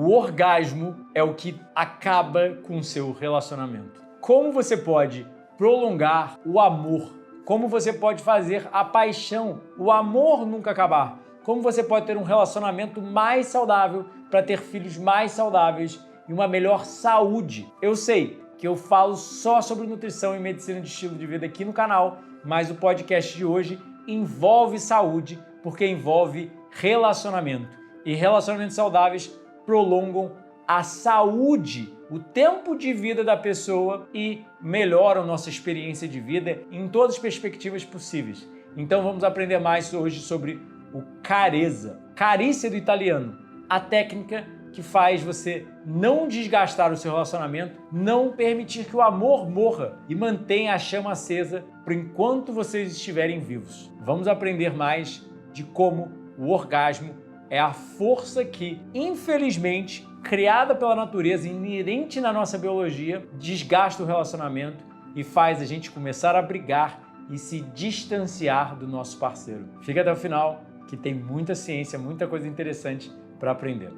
O orgasmo é o que acaba com o seu relacionamento. Como você pode prolongar o amor? Como você pode fazer a paixão, o amor nunca acabar? Como você pode ter um relacionamento mais saudável para ter filhos mais saudáveis e uma melhor saúde? Eu sei que eu falo só sobre nutrição e medicina de estilo de vida aqui no canal, mas o podcast de hoje envolve saúde porque envolve relacionamento. E relacionamentos saudáveis prolongam a saúde, o tempo de vida da pessoa e melhoram nossa experiência de vida em todas as perspectivas possíveis. Então vamos aprender mais hoje sobre o carezza, carícia do italiano, a técnica que faz você não desgastar o seu relacionamento, não permitir que o amor morra e mantenha a chama acesa por enquanto vocês estiverem vivos. Vamos aprender mais de como o orgasmo é a força que, infelizmente, criada pela natureza, inerente na nossa biologia, desgasta o relacionamento e faz a gente começar a brigar e se distanciar do nosso parceiro. Fica até o final, que tem muita ciência, muita coisa interessante para aprender.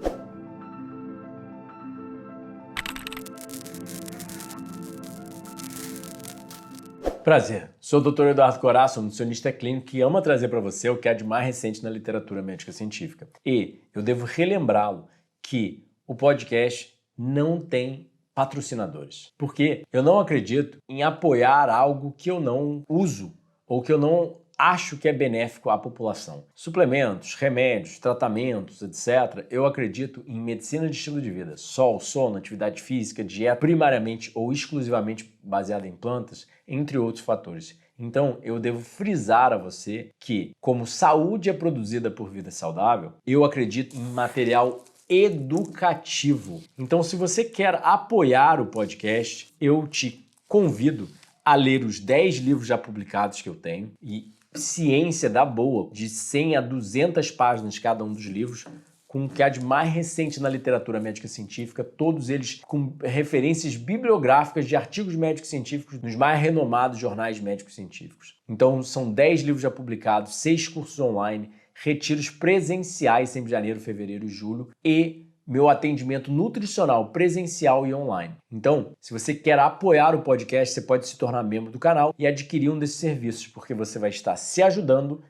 Prazer, sou o Dr. Eduardo Coraça, nutricionista clínico que ama trazer para você o que há de mais recente na literatura médica científica. E eu devo relembrá-lo que o podcast não tem patrocinadores, porque eu não acredito em apoiar algo que eu não uso ou que eu não acho que é benéfico à população. Suplementos, remédios, tratamentos, etc. Eu acredito em medicina de estilo de vida. Sol, sono, atividade física, dieta primariamente ou exclusivamente baseada em plantas, entre outros fatores. Então, eu devo frisar a você que, como saúde é produzida por vida saudável, eu acredito em material educativo. Então, se você quer apoiar o podcast, eu te convido a ler os 10 livros já publicados que eu tenho e ciência da boa, de 100 a 200 páginas cada um dos livros, com o que há de mais recente na literatura médica científica, todos eles com referências bibliográficas de artigos médicos científicos nos mais renomados jornais médicos científicos. Então, são 10 livros já publicados, 6 cursos online, retiros presenciais sempre janeiro, fevereiro e julho e meu atendimento nutricional presencial e online. Então, se você quer apoiar o podcast, você pode se tornar membro do canal e adquirir um desses serviços, porque você vai estar se ajudando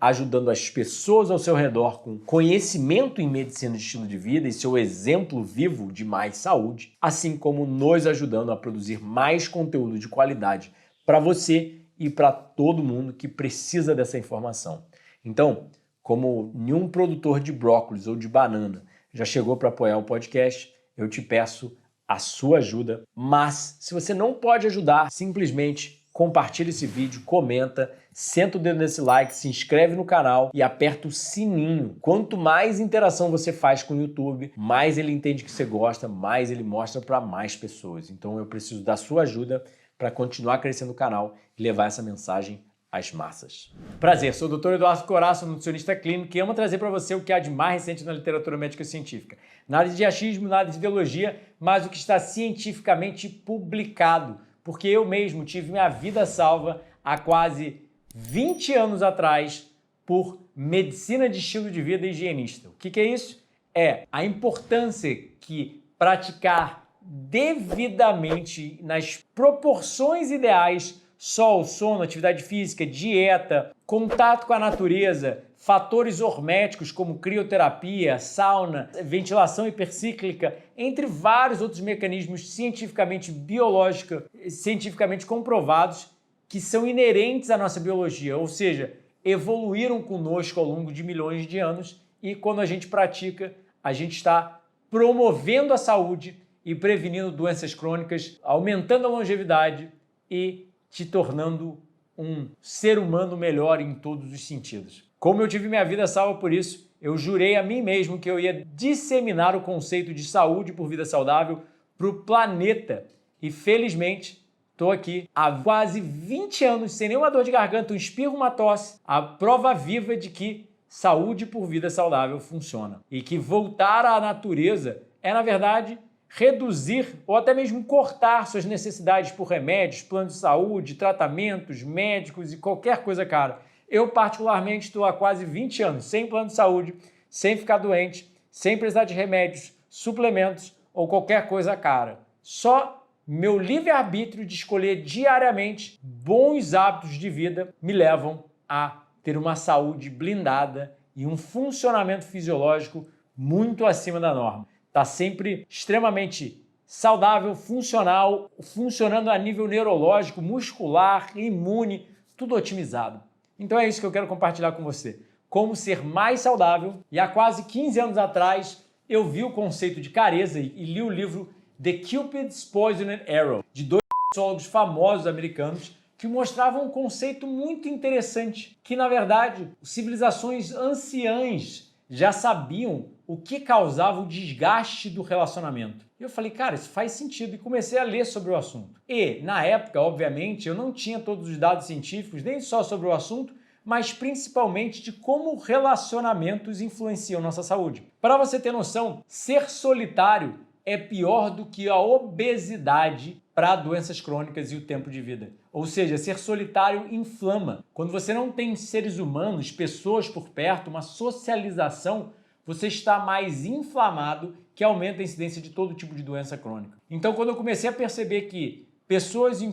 as pessoas ao seu redor com conhecimento em medicina de estilo de vida e seu exemplo vivo de mais saúde, assim como nos ajudando a produzir mais conteúdo de qualidade para você e para todo mundo que precisa dessa informação. Então, como nenhum produtor de brócolis ou de banana já chegou para apoiar o podcast, eu te peço a sua ajuda. Mas, se você não pode ajudar, simplesmente compartilha esse vídeo, comenta, senta o dedo nesse like, se inscreve no canal e aperta o sininho. Quanto mais interação você faz com o YouTube, mais ele entende que você gosta, mais ele mostra para mais pessoas. Então eu preciso da sua ajuda para continuar crescendo o canal e levar essa mensagem às massas. Prazer, sou o Dr. Eduardo Coraça, nutricionista clínico, e amo trazer para você o que há de mais recente na literatura médica científica. Nada de achismo, nada de ideologia, mas o que está cientificamente publicado, porque eu mesmo tive minha vida salva há quase 20 anos atrás por medicina de estilo de vida higienista. O que é isso? É a importância que praticar devidamente, nas proporções ideais, sol, sono, atividade física, dieta, contato com a natureza, fatores horméticos como crioterapia, sauna, ventilação hipercíclica, entre vários outros mecanismos cientificamente biológicos, cientificamente comprovados, que são inerentes à nossa biologia, ou seja, evoluíram conosco ao longo de milhões de anos e quando a gente pratica, a gente está promovendo a saúde e prevenindo doenças crônicas, aumentando a longevidade e te tornando um ser humano melhor em todos os sentidos. Como eu tive minha vida salva por isso, eu jurei a mim mesmo que eu ia disseminar o conceito de saúde por vida saudável para o planeta. E felizmente, estou aqui há quase 20 anos, sem nenhuma dor de garganta, um espirro, uma tosse, a prova viva de que saúde por vida saudável funciona. E que voltar à natureza é, na verdade, reduzir ou até mesmo cortar suas necessidades por remédios, planos de saúde, tratamentos, médicos e qualquer coisa cara. Eu, particularmente, estou há quase 20 anos sem plano de saúde, sem ficar doente, sem precisar de remédios, suplementos ou qualquer coisa cara. Só meu livre-arbítrio de escolher diariamente bons hábitos de vida me levam a ter uma saúde blindada e um funcionamento fisiológico muito acima da norma. Está sempre extremamente saudável, funcional, funcionando a nível neurológico, muscular, imune, tudo otimizado. Então é isso que eu quero compartilhar com você. Como ser mais saudável. E há quase 15 anos atrás eu vi o conceito de careza e li o livro The Cupid's Poisoned Arrow, de dois psicólogos famosos americanos que mostravam um conceito muito interessante, que na verdade civilizações anciãs já sabiam o que causava o desgaste do relacionamento. E eu falei, cara, isso faz sentido, e comecei a ler sobre o assunto. E, na época, obviamente, eu não tinha todos os dados científicos, nem só sobre o assunto, mas principalmente de como relacionamentos influenciam nossa saúde. Para você ter noção, ser solitário é pior do que a obesidade para doenças crônicas e o tempo de vida. Ou seja, ser solitário inflama. Quando você não tem seres humanos, pessoas por perto, uma socialização, você está mais inflamado, que aumenta a incidência de todo tipo de doença crônica. Então, quando eu comecei a perceber que pessoas em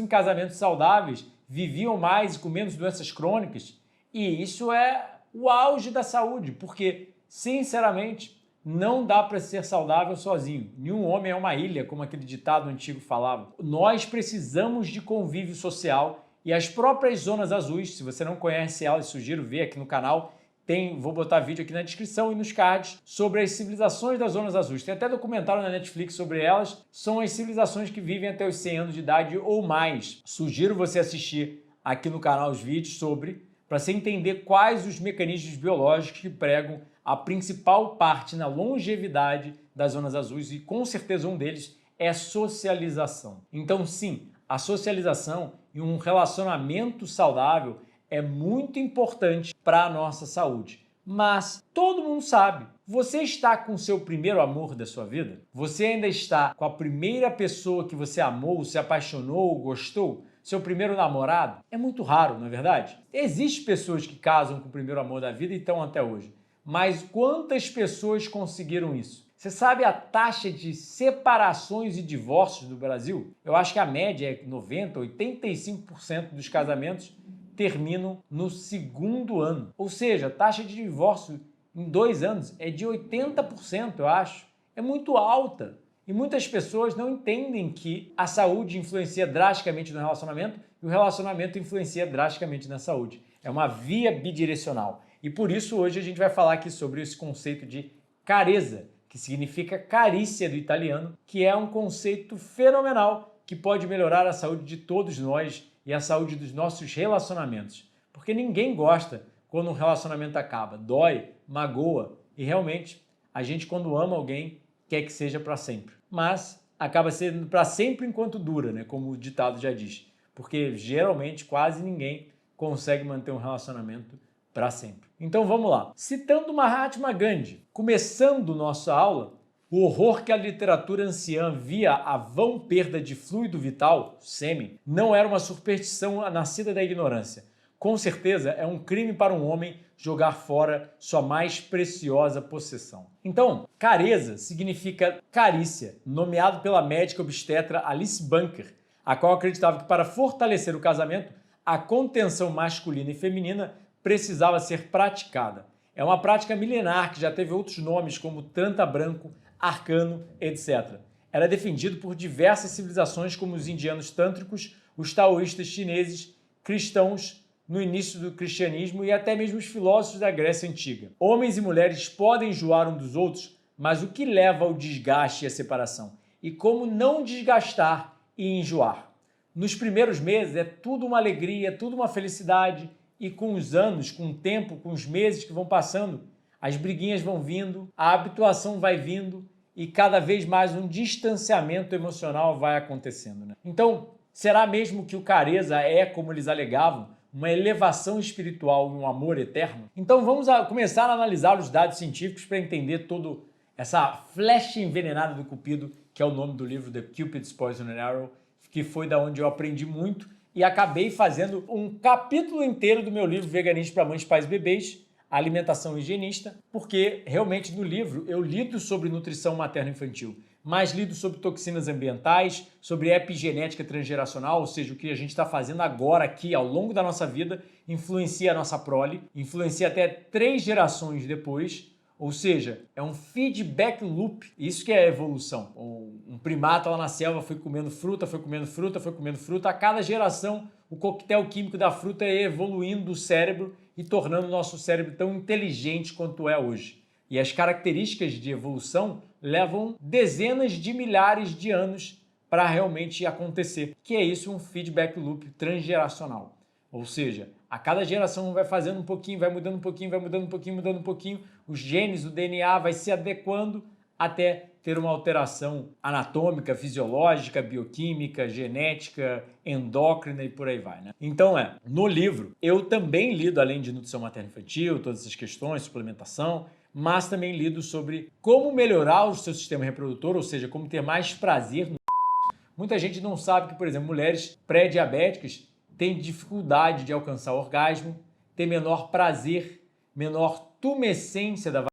casamentos saudáveis viviam mais e com menos doenças crônicas, e isso é o auge da saúde, porque, sinceramente, não dá para ser saudável sozinho. Nenhum homem é uma ilha, como aquele ditado antigo falava. Nós precisamos de convívio social e as próprias zonas azuis, se você não conhece elas, sugiro ver aqui no canal, vou botar vídeo aqui na descrição e nos cards sobre as civilizações das zonas azuis. Tem até documentário na Netflix sobre elas. São as civilizações que vivem até os 100 anos de idade ou mais. Sugiro você assistir aqui no canal os vídeos para você entender quais os mecanismos biológicos que pregam a principal parte na longevidade das zonas azuis, e com certeza um deles é socialização. Então sim, a socialização e um relacionamento saudável é muito importante para a nossa saúde. Mas todo mundo sabe, você está com o seu primeiro amor da sua vida? Você ainda está com a primeira pessoa que você amou, se apaixonou, gostou? Seu primeiro namorado? É muito raro, não é verdade? Existem pessoas que casam com o primeiro amor da vida e estão até hoje. Mas quantas pessoas conseguiram isso? Você sabe a taxa de separações e divórcios no Brasil? Eu acho que a média é 90%, 85% dos casamentos terminam no segundo ano. Ou seja, a taxa de divórcio em 2 anos é de 80%, eu acho. É muito alta. E muitas pessoas não entendem que a saúde influencia drasticamente no relacionamento e o relacionamento influencia drasticamente na saúde. É uma via bidirecional. E por isso hoje a gente vai falar aqui sobre esse conceito de careza, que significa carícia do italiano, que é um conceito fenomenal que pode melhorar a saúde de todos nós e a saúde dos nossos relacionamentos. Porque ninguém gosta quando um relacionamento acaba. Dói, magoa e realmente a gente, quando ama alguém, quer que seja para sempre. Mas acaba sendo para sempre enquanto dura, né? Como o ditado já diz. Porque geralmente quase ninguém consegue manter um relacionamento para sempre. Então vamos lá. Citando Mahatma Gandhi, começando nossa aula, o horror que a literatura anciã via a vã perda de fluido vital, sêmen, não era uma superstição nascida da ignorância. Com certeza é um crime para um homem jogar fora sua mais preciosa possessão. Então, careza significa carícia, nomeado pela médica obstetra Alice Bunker, a qual acreditava que para fortalecer o casamento, a contenção masculina e feminina precisava ser praticada. É uma prática milenar que já teve outros nomes como Tantra branco, arcano, etc. Era defendido por diversas civilizações como os indianos tântricos, os taoístas chineses, cristãos no início do cristianismo e até mesmo os filósofos da Grécia Antiga. Homens e mulheres podem enjoar um dos outros, mas o que leva ao desgaste e à separação? E como não desgastar e enjoar? Nos primeiros meses é tudo uma alegria, tudo uma felicidade, e com os anos, com o tempo, com os meses que vão passando, as briguinhas vão vindo, a habituação vai vindo e cada vez mais um distanciamento emocional vai acontecendo, né? Então, será mesmo que o careza é, como eles alegavam, uma elevação espiritual e um amor eterno? Então vamos começar a analisar os dados científicos para entender toda essa flecha envenenada do Cupido, que é o nome do livro The Cupid's Poisoned Arrow, que foi da onde eu aprendi muito e acabei fazendo um capítulo inteiro do meu livro Veganismo para Mães, Pais e Bebês, alimentação higienista, porque realmente no livro eu lido sobre nutrição materno-infantil, mas lido sobre toxinas ambientais, sobre epigenética transgeracional, ou seja, o que a gente está fazendo agora aqui ao longo da nossa vida influencia a nossa prole, influencia até 3 gerações depois, ou seja, é um feedback loop. Isso que é a evolução. Um primata lá na selva foi comendo fruta, foi comendo fruta, foi comendo fruta. A cada geração, o coquetel químico da fruta é evoluindo o cérebro e tornando o nosso cérebro tão inteligente quanto é hoje. E as características de evolução levam dezenas de milhares de anos para realmente acontecer. Que é isso, um feedback loop transgeracional. Ou seja, a cada geração vai fazendo um pouquinho, vai mudando um pouquinho, vai mudando um pouquinho, mudando um pouquinho. Os genes, o DNA vai se adequando até ter uma alteração anatômica, fisiológica, bioquímica, genética, endócrina e por aí vai, né? Então no livro eu também lido, além de nutrição materno-infantil, todas essas questões, suplementação, mas também lido sobre como melhorar o seu sistema reprodutor, ou seja, como ter mais prazer no... Muita gente não sabe que, por exemplo, mulheres pré-diabéticas têm dificuldade de alcançar o orgasmo, têm menor prazer, menor tumescência da vagina,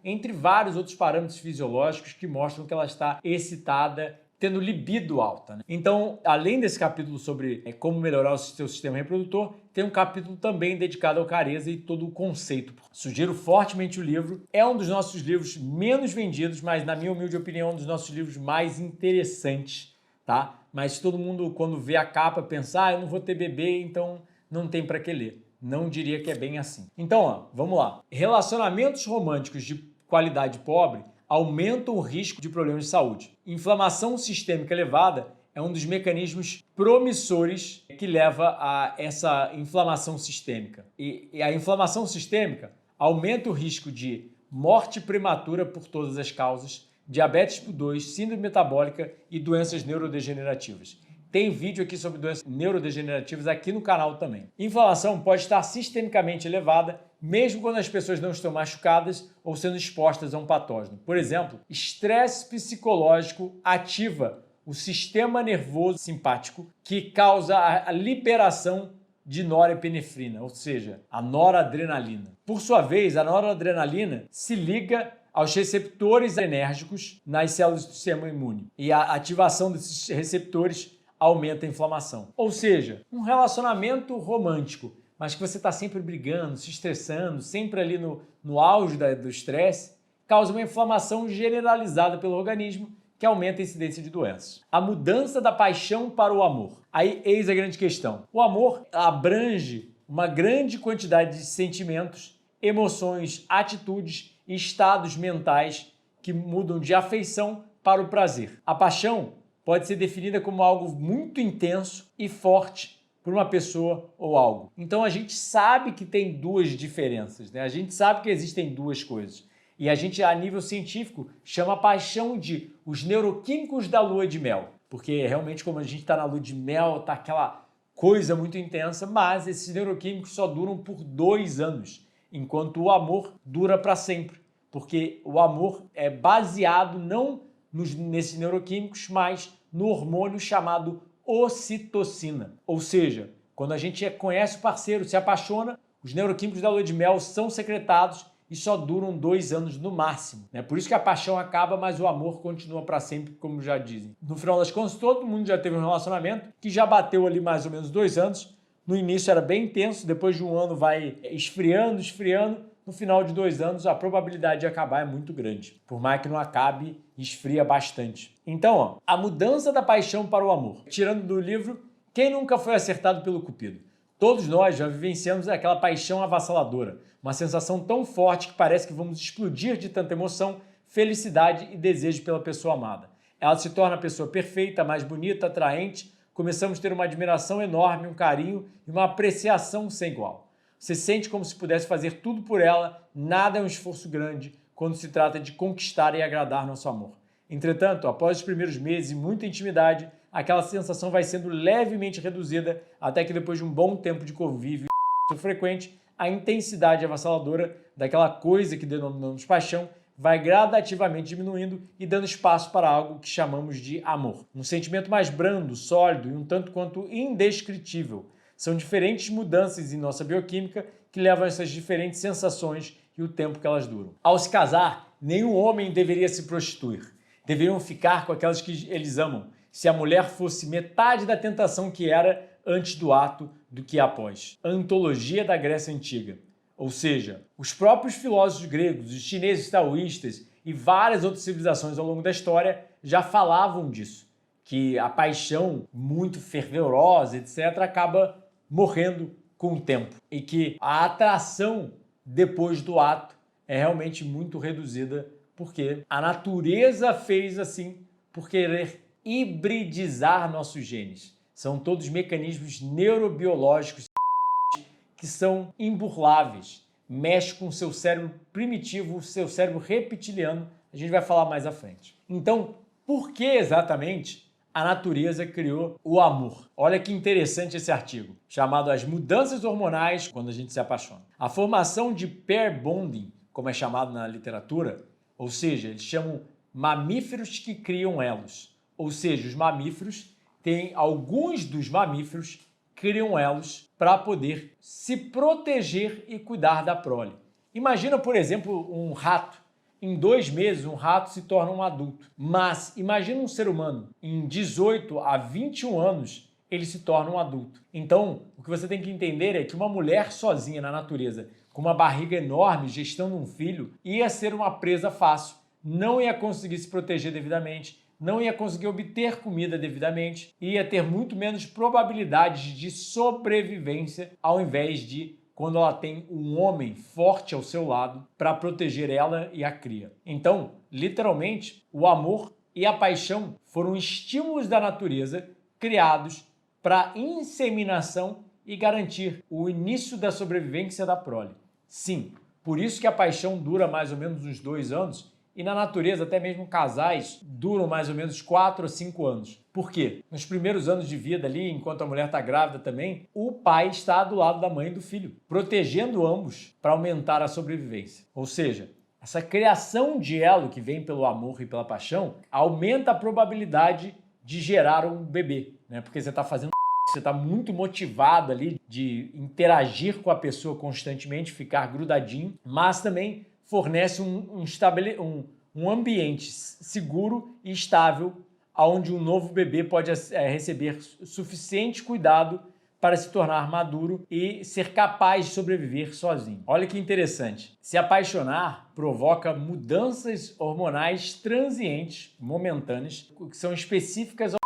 entre vários outros parâmetros fisiológicos que mostram que ela está excitada, tendo libido alta, né? Então, além desse capítulo sobre como melhorar o seu sistema reprodutor, tem um capítulo também dedicado ao careza e todo o conceito. Sugiro fortemente o livro. É um dos nossos livros menos vendidos, mas, na minha humilde opinião, um dos nossos livros mais interessantes, tá? Mas todo mundo, quando vê a capa, pensa, eu não vou ter bebê, então não tem para que ler. Não diria que é bem assim. Então, vamos lá. Relacionamentos românticos de qualidade pobre aumentam o risco de problemas de saúde. Inflamação sistêmica elevada é um dos mecanismos promissores que leva a essa inflamação sistêmica. E a inflamação sistêmica aumenta o risco de morte prematura por todas as causas, diabetes tipo 2, síndrome metabólica e doenças neurodegenerativas. Tem vídeo aqui sobre doenças neurodegenerativas aqui no canal também. Inflamação pode estar sistemicamente elevada, mesmo quando as pessoas não estão machucadas ou sendo expostas a um patógeno. Por exemplo, estresse psicológico ativa o sistema nervoso simpático, que causa a liberação de norepinefrina, ou seja, a noradrenalina. Por sua vez, a noradrenalina se liga aos receptores enérgicos nas células do sistema imune. E a ativação desses receptores aumenta a inflamação. Ou seja, um relacionamento romântico, mas que você está sempre brigando, se estressando, sempre ali no auge do estresse, causa uma inflamação generalizada pelo organismo que aumenta a incidência de doenças. A mudança da paixão para o amor. Aí, eis a grande questão. O amor abrange uma grande quantidade de sentimentos, emoções, atitudes e estados mentais que mudam de afeição para o prazer. A paixão pode ser definida como algo muito intenso e forte por uma pessoa ou algo. Então a gente sabe que tem duas diferenças, né? A gente sabe que existem duas coisas. E a gente, a nível científico, chama a paixão de os neuroquímicos da lua de mel. Porque realmente, como a gente está na lua de mel, está aquela coisa muito intensa, mas esses neuroquímicos só duram por 2 anos, enquanto o amor dura para sempre. Porque o amor é baseado não nesses neuroquímicos, mas no hormônio chamado ocitocina. Ou seja, quando a gente conhece o parceiro, se apaixona, os neuroquímicos da lua de mel são secretados e só duram 2 anos no máximo. Por isso que a paixão acaba, mas o amor continua para sempre, como já dizem. No final das contas, todo mundo já teve um relacionamento que já bateu ali mais ou menos 2 anos. No início era bem intenso, depois de 1 ano vai esfriando, no final de 2 anos a probabilidade de acabar é muito grande. Por mais que não acabe, esfria bastante. Então, a mudança da paixão para o amor. Tirando do livro, quem nunca foi acertado pelo Cupido? Todos nós já vivenciamos aquela paixão avassaladora, uma sensação tão forte que parece que vamos explodir de tanta emoção, felicidade e desejo pela pessoa amada. Ela se torna a pessoa perfeita, mais bonita, atraente, começamos a ter uma admiração enorme, um carinho e uma apreciação sem igual. Você sente como se pudesse fazer tudo por ela, nada é um esforço grande quando se trata de conquistar e agradar nosso amor. Entretanto, após os primeiros meses e muita intimidade, aquela sensação vai sendo levemente reduzida até que depois de um bom tempo de convívio frequente, a intensidade avassaladora daquela coisa que denominamos paixão vai gradativamente diminuindo e dando espaço para algo que chamamos de amor. Um sentimento mais brando, sólido e um tanto quanto indescritível. São diferentes mudanças em nossa bioquímica que levam a essas diferentes sensações e o tempo que elas duram. Ao se casar, nenhum homem deveria se prostituir. Deveriam ficar com aquelas que eles amam, se a mulher fosse metade da tentação que era antes do ato do que após. Antologia da Grécia Antiga. Ou seja, os próprios filósofos gregos, os chineses taoístas e várias outras civilizações ao longo da história já falavam disso, que a paixão muito fervorosa, etc., acaba morrendo com o tempo e que a atração depois do ato é realmente muito reduzida porque a natureza fez assim por querer hibridizar nossos genes. São todos mecanismos neurobiológicos que são imburláveis, mexe com o seu cérebro primitivo, o seu cérebro reptiliano, a gente vai falar mais à frente. Então, por que exatamente a natureza criou o amor? Olha que interessante esse artigo, chamado As Mudanças Hormonais quando a gente se apaixona. A formação de pair bonding, como é chamado na literatura, ou seja, eles chamam mamíferos que criam elos. Ou seja, os mamíferos têm, alguns dos mamíferos criam elos para poder se proteger e cuidar da prole. Imagina, por exemplo, um rato. Em 2 meses, um rato se torna um adulto. Mas imagina um ser humano. Em 18 a 21 anos, ele se torna um adulto. Então, o que você tem que entender é que uma mulher sozinha na natureza, com uma barriga enorme, gestando um filho, ia ser uma presa fácil. Não ia conseguir se proteger devidamente, não ia conseguir obter comida devidamente, ia ter muito menos probabilidades de sobrevivência ao invés de quando ela tem um homem forte ao seu lado para proteger ela e a cria. Então, literalmente, o amor e a paixão foram estímulos da natureza criados para inseminação e garantir o início da sobrevivência da prole. Sim, por isso que a paixão dura mais ou menos uns 2 anos e na natureza até mesmo casais duram mais ou menos 4 a 5 anos. Por quê? Nos primeiros anos de vida ali, enquanto a mulher está grávida também, o pai está do lado da mãe e do filho, protegendo ambos para aumentar a sobrevivência. Ou seja, essa criação de elo que vem pelo amor e pela paixão aumenta a probabilidade de gerar um bebê, né? Porque você está fazendo você está muito motivado ali de interagir com a pessoa constantemente, ficar grudadinho, mas também fornece um ambiente seguro e estável onde um novo bebê pode receber suficiente cuidado para se tornar maduro e ser capaz de sobreviver sozinho. Olha que interessante. Se apaixonar provoca mudanças hormonais transientes, momentâneas, que são específicas ao...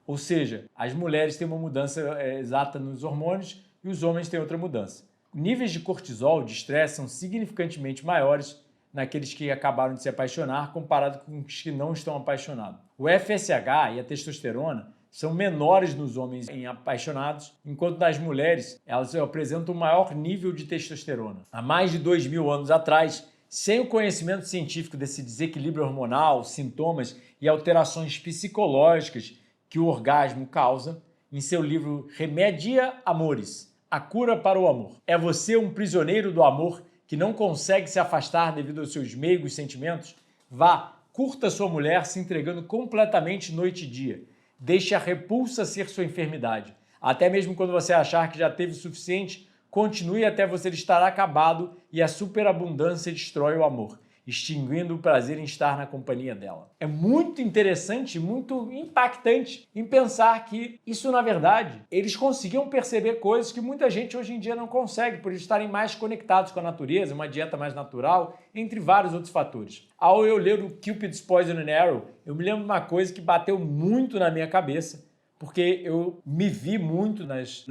Ou seja, as mulheres têm uma mudança exata nos hormônios e os homens têm outra mudança. Níveis de cortisol, de estresse, são significantemente maiores naqueles que acabaram de se apaixonar comparado com os que não estão apaixonados. O FSH e a testosterona são menores nos homens em apaixonados, enquanto nas mulheres elas apresentam um maior nível de testosterona. Há mais de 2.000 anos atrás, sem o conhecimento científico desse desequilíbrio hormonal, sintomas e alterações psicológicas que o orgasmo causa, em seu livro Remedia Amores, a cura para o amor. É você um prisioneiro do amor que não consegue se afastar devido aos seus meigos sentimentos? Vá, curta sua mulher se entregando completamente noite e dia. Deixe a repulsa ser sua enfermidade. Até mesmo quando você achar que já teve o suficiente, continue até você estar acabado e a superabundância destrói o amor, extinguindo o prazer em estar na companhia dela. É muito interessante, muito impactante em pensar que isso, na verdade, eles conseguiam perceber coisas que muita gente hoje em dia não consegue, por estarem mais conectados com a natureza, uma dieta mais natural, entre vários outros fatores. Ao eu ler o Cupid's Poison and Arrow, eu me lembro de uma coisa que bateu muito na minha cabeça, porque eu me vi muito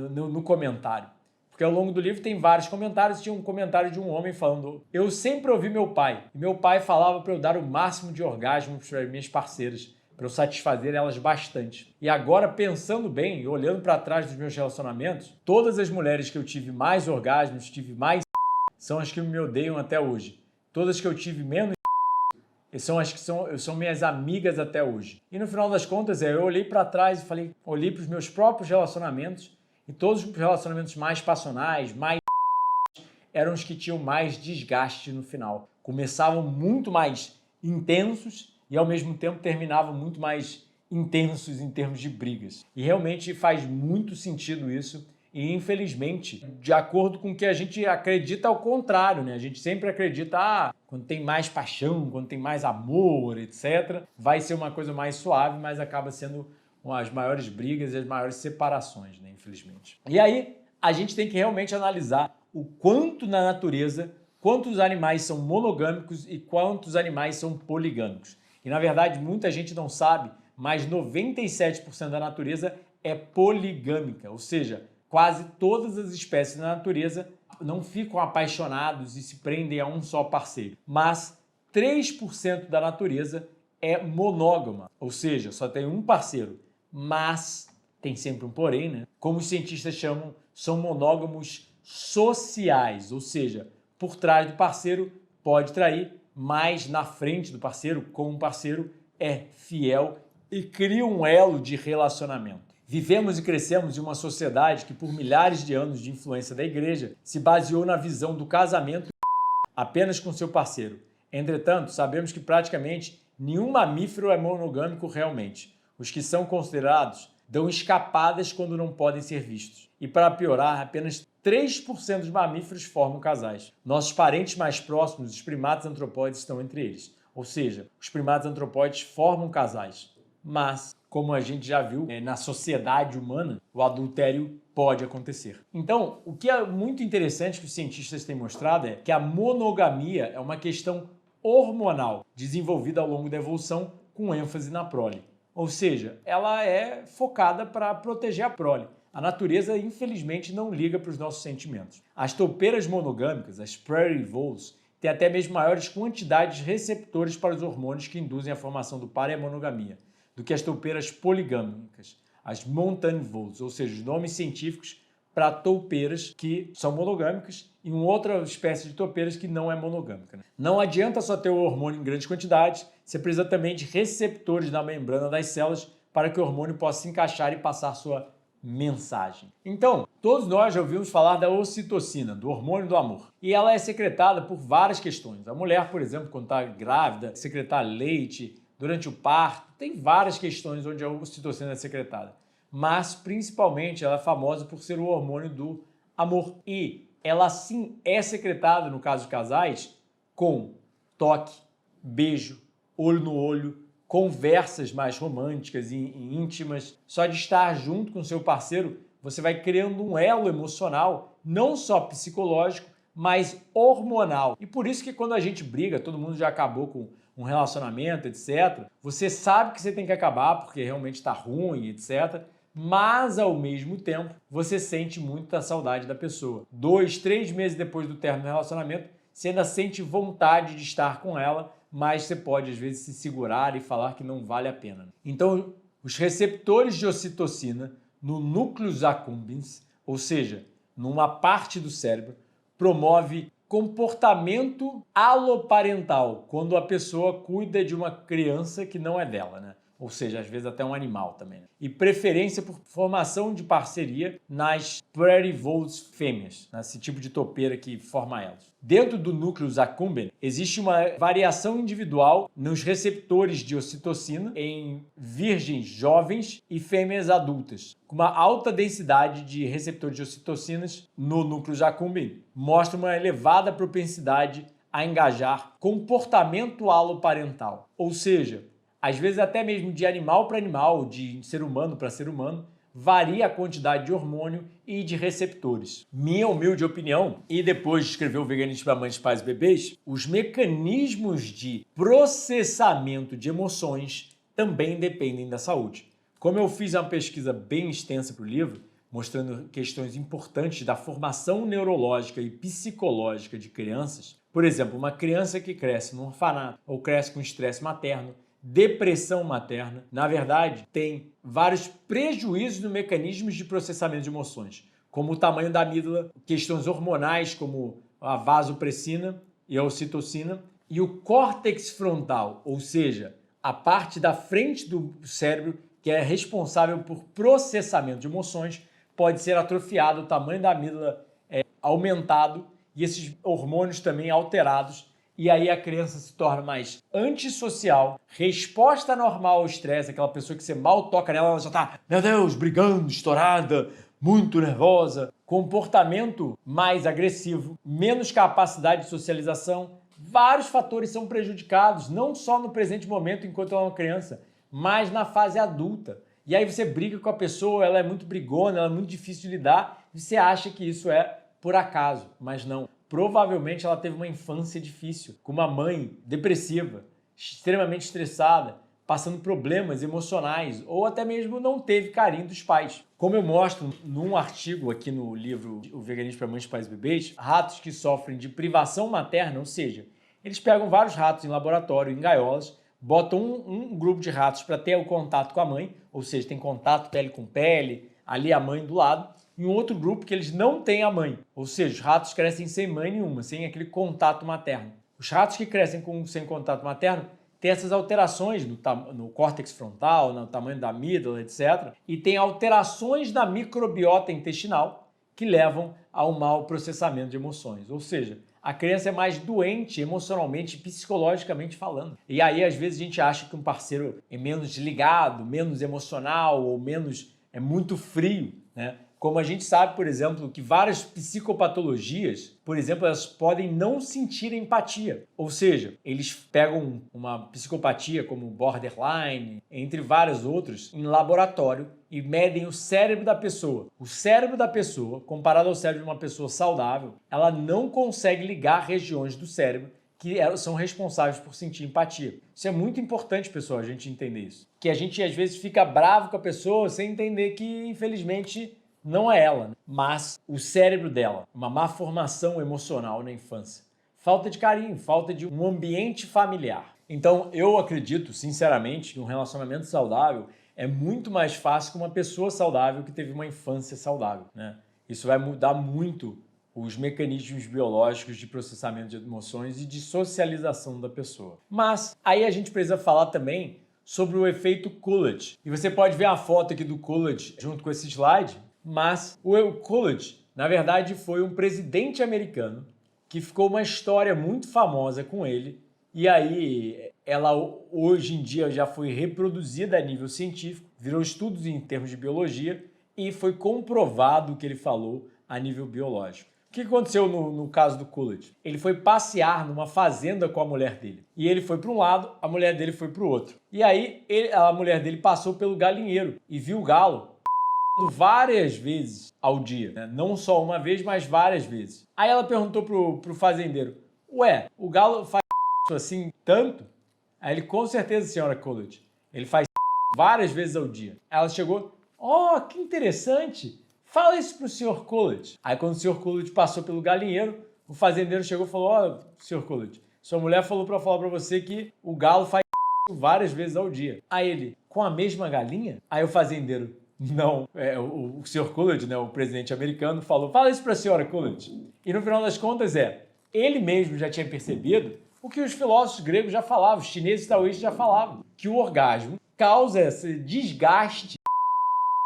no comentário. Porque ao longo do livro tem vários comentários, tinha um comentário de um homem falando: eu sempre ouvi meu pai, e meu pai falava para eu dar o máximo de orgasmos para minhas parceiras, para eu satisfazer elas bastante. E agora, pensando bem e olhando para trás dos meus relacionamentos, todas as mulheres que eu tive mais orgasmos, tive mais são as que me odeiam até hoje. Todas que eu tive menos são as que são minhas amigas até hoje. E no final das contas, eu olhei para trás e falei, olhei para os meus próprios relacionamentos, e todos os relacionamentos mais passionais, mais eram os que tinham mais desgaste no final. Começavam muito mais intensos e ao mesmo tempo terminavam muito mais intensos em termos de brigas. E realmente faz muito sentido isso E, infelizmente, de acordo com o que a gente acredita, ao contrário, né? A gente sempre acredita, quando tem mais paixão, quando tem mais amor, etc., vai ser uma coisa mais suave, mas acaba sendo as maiores brigas e as maiores separações, né? Infelizmente. E aí, a gente tem que realmente analisar o quanto na natureza, quantos animais são monogâmicos e quantos animais são poligâmicos. E, na verdade, muita gente não sabe, mas 97% da natureza é poligâmica, ou seja, quase todas as espécies da natureza não ficam apaixonados e se prendem a um só parceiro. Mas 3% da natureza é monógama, ou seja, só tem um parceiro. Mas, tem sempre um porém, né? Como os cientistas chamam, são monógamos sociais, ou seja, por trás do parceiro pode trair, mas na frente do parceiro, com o parceiro, é fiel e cria um elo de relacionamento. Vivemos e crescemos em uma sociedade que, por milhares de anos de influência da igreja, se baseou na visão do casamento apenas com seu parceiro. Entretanto, sabemos que praticamente nenhum mamífero é monogâmico realmente. Os que são considerados dão escapadas quando não podem ser vistos. E para piorar, apenas 3% dos mamíferos formam casais. Nossos parentes mais próximos, os primatas antropóides, estão entre eles. Ou seja, os primatas antropóides formam casais. Mas, como a gente já viu, na sociedade humana, o adultério pode acontecer. Então, o que é muito interessante que os cientistas têm mostrado é que a monogamia é uma questão hormonal desenvolvida ao longo da evolução com ênfase na prole. Ou seja, ela é focada para proteger a prole. A natureza, infelizmente, não liga para os nossos sentimentos. As toupeiras monogâmicas, as prairie voles, têm até mesmo maiores quantidades de receptores para os hormônios que induzem a formação do par e a monogamia do que as toupeiras poligâmicas, as mountain voles, ou seja, os nomes científicos para toupeiras que são monogâmicas e uma outra espécie de toupeiras que não é monogâmica, né? Não adianta só ter o hormônio em grandes quantidades, você precisa também de receptores na membrana das células para que o hormônio possa se encaixar e passar sua mensagem. Então, todos nós já ouvimos falar da ocitocina, do hormônio do amor. E ela é secretada por várias questões. A mulher, por exemplo, quando está grávida, secretar leite, durante o parto, tem várias questões onde a ocitocina é secretada. Mas, principalmente, ela é famosa por ser o hormônio do amor. E ela, sim, é secretada, no caso de casais, com toque, beijo, olho no olho, conversas mais românticas e íntimas. Só de estar junto com seu parceiro, você vai criando um elo emocional, não só psicológico, mas hormonal. E por isso que quando a gente briga, todo mundo já acabou com um relacionamento, etc. Você sabe que você tem que acabar porque realmente está ruim, etc. Mas, ao mesmo tempo, você sente muita saudade da pessoa. 2, 3 meses depois do término do relacionamento, você ainda sente vontade de estar com ela, mas você pode, às vezes, se segurar e falar que não vale a pena. Então, os receptores de ocitocina no núcleus accumbens, ou seja, numa parte do cérebro, promove comportamento aloparental, quando a pessoa cuida de uma criança que não é dela, né? Ou seja, às vezes até um animal também, né? E preferência por formação de parceria nas prairie voles fêmeas, nesse tipo de topeira que forma elas. Dentro do núcleus accumbens, existe uma variação individual nos receptores de ocitocina em virgens jovens e fêmeas adultas, com uma alta densidade de receptores de ocitocinas no núcleus accumbens, mostra uma elevada propensidade a engajar comportamento aloparental, ou seja, às vezes até mesmo de animal para animal, de ser humano para ser humano, varia a quantidade de hormônio e de receptores. Minha humilde opinião, e depois de escrever o Veganismo para Mães, Pais e Bebês, os mecanismos de processamento de emoções também dependem da saúde. Como eu fiz uma pesquisa bem extensa para o livro, mostrando questões importantes da formação neurológica e psicológica de crianças, por exemplo, uma criança que cresce num orfanato ou cresce com estresse materno, depressão materna, na verdade, tem vários prejuízos no mecanismos de processamento de emoções, como o tamanho da amígdala, questões hormonais como a vasopressina e a ocitocina, e o córtex frontal, ou seja, a parte da frente do cérebro que é responsável por processamento de emoções, pode ser atrofiado, o tamanho da amígdala é aumentado e esses hormônios também alterados. E aí a criança se torna mais antissocial, resposta normal ao estresse, aquela pessoa que você mal toca nela, ela já tá, meu Deus, brigando, estourada, muito nervosa, comportamento mais agressivo, menos capacidade de socialização. Vários fatores são prejudicados, não só no presente momento enquanto ela é uma criança, mas na fase adulta. E aí você briga com a pessoa, ela é muito brigona, ela é muito difícil de lidar, e você acha que isso é por acaso, mas não. Provavelmente ela teve uma infância difícil, com uma mãe depressiva, extremamente estressada, passando problemas emocionais, ou até mesmo não teve carinho dos pais. Como eu mostro num artigo aqui no livro O Veganismo para Mães, Pais e Bebês, ratos que sofrem de privação materna, ou seja, eles pegam vários ratos em laboratório, em gaiolas, botam um grupo de ratos para ter o contato com a mãe, ou seja, tem contato pele com pele, ali a mãe do lado, e um outro grupo que eles não têm a mãe, ou seja, os ratos crescem sem mãe nenhuma, sem aquele contato materno. Os ratos que crescem sem contato materno têm essas alterações no córtex frontal, no tamanho da amígdala, etc. E tem alterações da microbiota intestinal que levam ao mau processamento de emoções, ou seja, a criança é mais doente emocionalmente e psicologicamente falando. E aí, às vezes, a gente acha que um parceiro é menos ligado, menos emocional ou é muito frio, né? Como a gente sabe, por exemplo, que várias psicopatologias, por exemplo, elas podem não sentir empatia. Ou seja, eles pegam uma psicopatia como borderline, entre várias outras, em laboratório e medem o cérebro da pessoa. O cérebro da pessoa, comparado ao cérebro de uma pessoa saudável, ela não consegue ligar regiões do cérebro que são responsáveis por sentir empatia. Isso é muito importante, pessoal, a gente entender isso. Que a gente, às vezes, fica bravo com a pessoa sem entender que, infelizmente, não é ela, mas o cérebro dela. Uma má formação emocional na infância. Falta de carinho, falta de um ambiente familiar. Então, eu acredito, sinceramente, que um relacionamento saudável é muito mais fácil com uma pessoa saudável que teve uma infância saudável, né? Isso vai mudar muito os mecanismos biológicos de processamento de emoções e de socialização da pessoa. Mas aí a gente precisa falar também sobre o efeito Coolidge. E você pode ver a foto aqui do Coolidge junto com esse slide, mas o Coolidge, na verdade, foi um presidente americano que ficou uma história muito famosa com ele, e aí ela hoje em dia já foi reproduzida a nível científico, virou estudos em termos de biologia e foi comprovado o que ele falou a nível biológico. O que aconteceu no caso do Coolidge? Ele foi passear numa fazenda com a mulher dele. E ele foi para um lado, a mulher dele foi para o outro. E aí a mulher dele passou pelo galinheiro e viu o galo várias vezes ao dia, né? Não só uma vez, mas várias vezes. Aí ela perguntou pro fazendeiro, ué, o galo faz assim tanto? Aí ele, com certeza, senhora Coolidge, ele faz várias vezes ao dia. Aí ela chegou, oh, que interessante, fala isso pro senhor Coolidge. Aí quando o senhor Coolidge passou pelo galinheiro, o fazendeiro chegou e falou, ó, senhor Coolidge, sua mulher falou para falar para você que o galo faz várias vezes ao dia. Aí ele, com a mesma galinha? Aí o fazendeiro, não, o Sr. Coolidge, né, o presidente americano, falou, fala isso para a senhora Coolidge. E no final das contas ele mesmo já tinha percebido o que os filósofos gregos já falavam, os chineses e taoístas já falavam, que o orgasmo causa esse desgaste.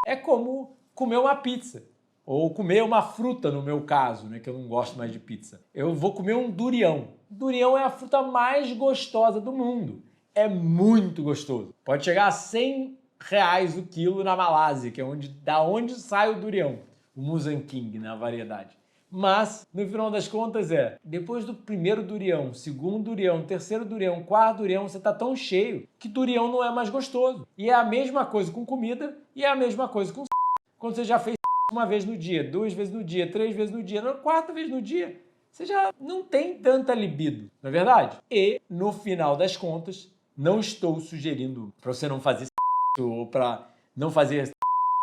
É como comer uma pizza, ou comer uma fruta no meu caso, né, que eu não gosto mais de pizza. Eu vou comer um durião. Durião é a fruta mais gostosa do mundo. É muito gostoso. Pode chegar a R$100 o quilo na Malásia, que é da onde sai o durião, o Musang King, né, a variedade. Mas, no final das contas depois do primeiro durião, segundo durião, terceiro durião, quarto durião, você tá tão cheio que durião não é mais gostoso. E é a mesma coisa com comida e é a mesma coisa com quando você já fez uma vez no dia, 2 vezes no dia, 3 vezes no dia, na quarta vez no dia, você já não tem tanta libido, não é verdade? E, no final das contas, não estou sugerindo para você não fazer ou para não fazer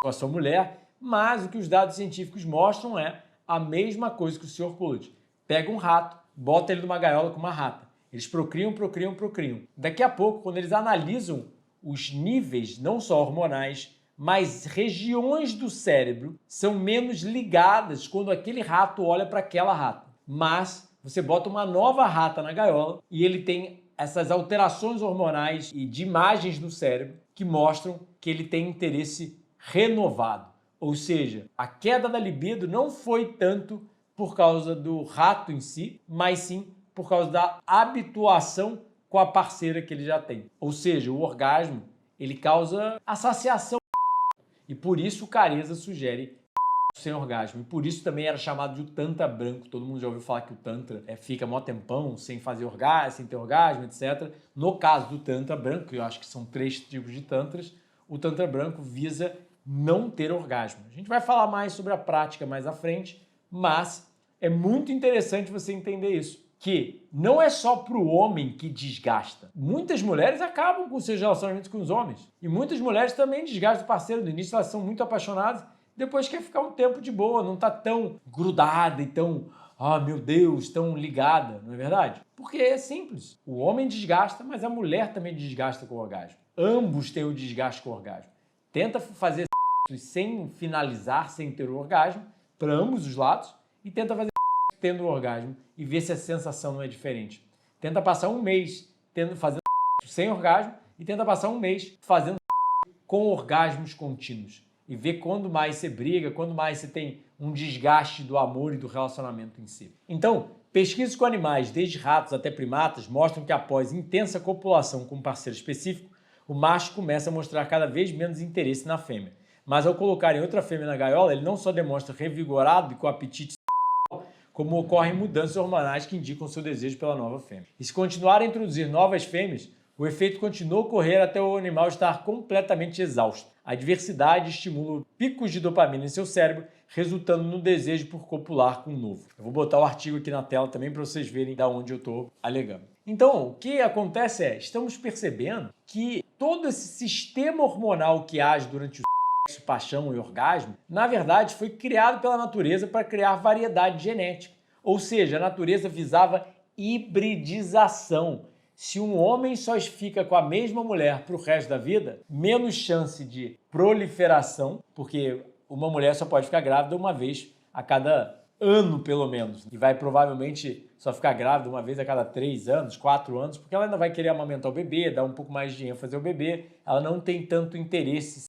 com a sua mulher, mas o que os dados científicos mostram é a mesma coisa que o Sr. Coolidge. Pega um rato, bota ele numa gaiola com uma rata. Eles procriam. Daqui a pouco, quando eles analisam os níveis, não só hormonais, mas regiões do cérebro são menos ligadas quando aquele rato olha para aquela rata. Mas você bota uma nova rata na gaiola e ele tem essas alterações hormonais e de imagens no cérebro que mostram que ele tem interesse renovado. Ou seja, a queda da libido não foi tanto por causa do rato em si, mas sim por causa da habituação com a parceira que ele já tem. Ou seja, o orgasmo, ele causa a saciação. E por isso o Careza sugere sem orgasmo. E por isso também era chamado de o Tantra branco. Todo mundo já ouviu falar que o Tantra fica mó tempão sem fazer orgasmo, sem ter orgasmo, etc. No caso do Tantra branco, que eu acho que são 3 tipos de Tantras, o Tantra branco visa não ter orgasmo. A gente vai falar mais sobre a prática mais à frente, mas é muito interessante você entender isso, que não é só para o homem que desgasta. Muitas mulheres acabam com seus relacionamentos com os homens. E muitas mulheres também desgastam o parceiro. No início elas são muito apaixonadas, depois quer ficar um tempo de boa, não tá tão grudada e tão, meu Deus, tão ligada, não é verdade? Porque é simples. O homem desgasta, mas a mulher também desgasta com o orgasmo. Ambos têm o desgaste com o orgasmo. Tenta fazer sem finalizar, sem ter o orgasmo, para ambos os lados, e tenta fazer tendo o orgasmo e ver se a sensação não é diferente. Tenta passar um mês fazendo sem orgasmo e tenta passar um mês fazendo com orgasmos contínuos. E ver quando mais você briga, quando mais você tem um desgaste do amor e do relacionamento em si. Então, pesquisas com animais, desde ratos até primatas, mostram que após intensa copulação com um parceiro específico, o macho começa a mostrar cada vez menos interesse na fêmea. Mas ao colocarem outra fêmea na gaiola, ele não só demonstra revigorado e com apetite, como ocorrem mudanças hormonais que indicam seu desejo pela nova fêmea. E se continuar a introduzir novas fêmeas, o efeito continua a ocorrer até o animal estar completamente exausto. A diversidade estimula picos de dopamina em seu cérebro, resultando no desejo por copular com um novo. Eu vou botar o artigo aqui na tela também para vocês verem de onde eu estou alegando. Então, o que acontece estamos percebendo que todo esse sistema hormonal que age durante o sexo, paixão e orgasmo, na verdade foi criado pela natureza para criar variedade genética. Ou seja, a natureza visava hibridização. Se um homem só fica com a mesma mulher para o resto da vida, menos chance de proliferação, porque uma mulher só pode ficar grávida uma vez a cada ano, pelo menos. E vai provavelmente só ficar grávida uma vez a cada 3 anos, 4 anos, porque ela ainda vai querer amamentar o bebê, dar um pouco mais de ênfase ao bebê. Ela não tem tanto interesse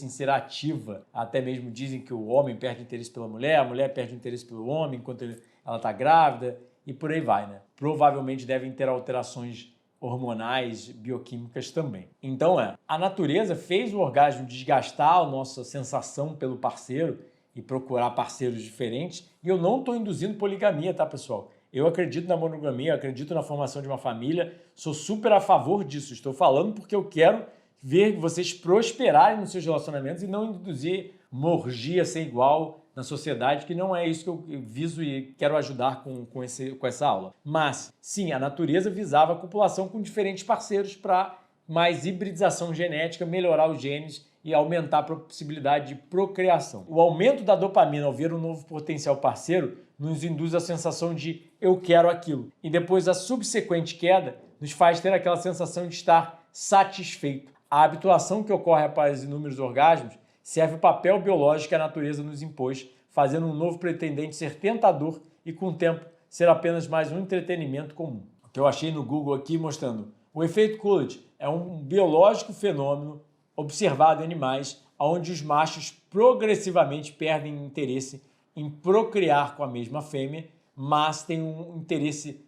em ser ativa. Até mesmo dizem que o homem perde interesse pela mulher, a mulher perde interesse pelo homem enquanto ela está grávida. E por aí vai, né? Provavelmente devem ter alterações hormonais, bioquímicas também. Então a natureza fez o orgasmo desgastar a nossa sensação pelo parceiro e procurar parceiros diferentes. E eu não estou induzindo poligamia, tá, pessoal? Eu acredito na monogamia, eu acredito na formação de uma família, sou super a favor disso. Estou falando porque eu quero ver vocês prosperarem nos seus relacionamentos e não induzir uma orgia sem igual na sociedade, que não é isso que eu viso e quero ajudar com essa aula. Mas, sim, a natureza visava a copulação com diferentes parceiros para mais hibridização genética, melhorar os genes e aumentar a possibilidade de procriação. O aumento da dopamina ao ver um novo potencial parceiro nos induz a sensação de eu quero aquilo. E depois a subsequente queda nos faz ter aquela sensação de estar satisfeito. A habituação que ocorre após inúmeros orgasmos serve o papel biológico que a natureza nos impôs, fazendo um novo pretendente ser tentador e, com o tempo, ser apenas mais um entretenimento comum. O que eu achei no Google aqui mostrando o efeito Coolidge é um biológico fenômeno observado em animais onde os machos progressivamente perdem interesse em procriar com a mesma fêmea, mas têm um interesse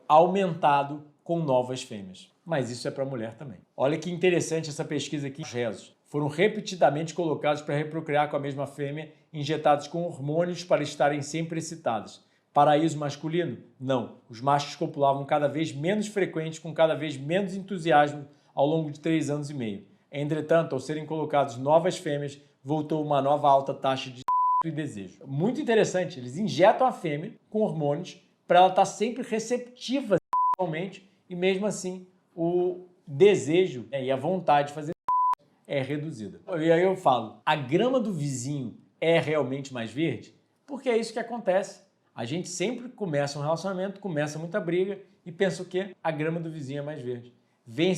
aumentado com novas fêmeas. Mas isso é para a mulher também. Olha que interessante essa pesquisa aqui. Os rezos foram repetidamente colocados para reprocriar com a mesma fêmea, injetados com hormônios para estarem sempre excitados. Paraíso masculino? Não. Os machos copulavam cada vez menos frequentes, com cada vez menos entusiasmo ao longo de 3 anos e meio. Entretanto, ao serem colocados novas fêmeas, voltou uma nova alta taxa de e desejo. Muito interessante, eles injetam a fêmea com hormônios para ela estar sempre receptiva sexualmente e mesmo assim o desejo e a vontade de fazer é reduzida. E aí eu falo, a grama do vizinho é realmente mais verde? Porque é isso que acontece. A gente sempre começa um relacionamento, começa muita briga e pensa o quê? A grama do vizinho é mais verde. Vem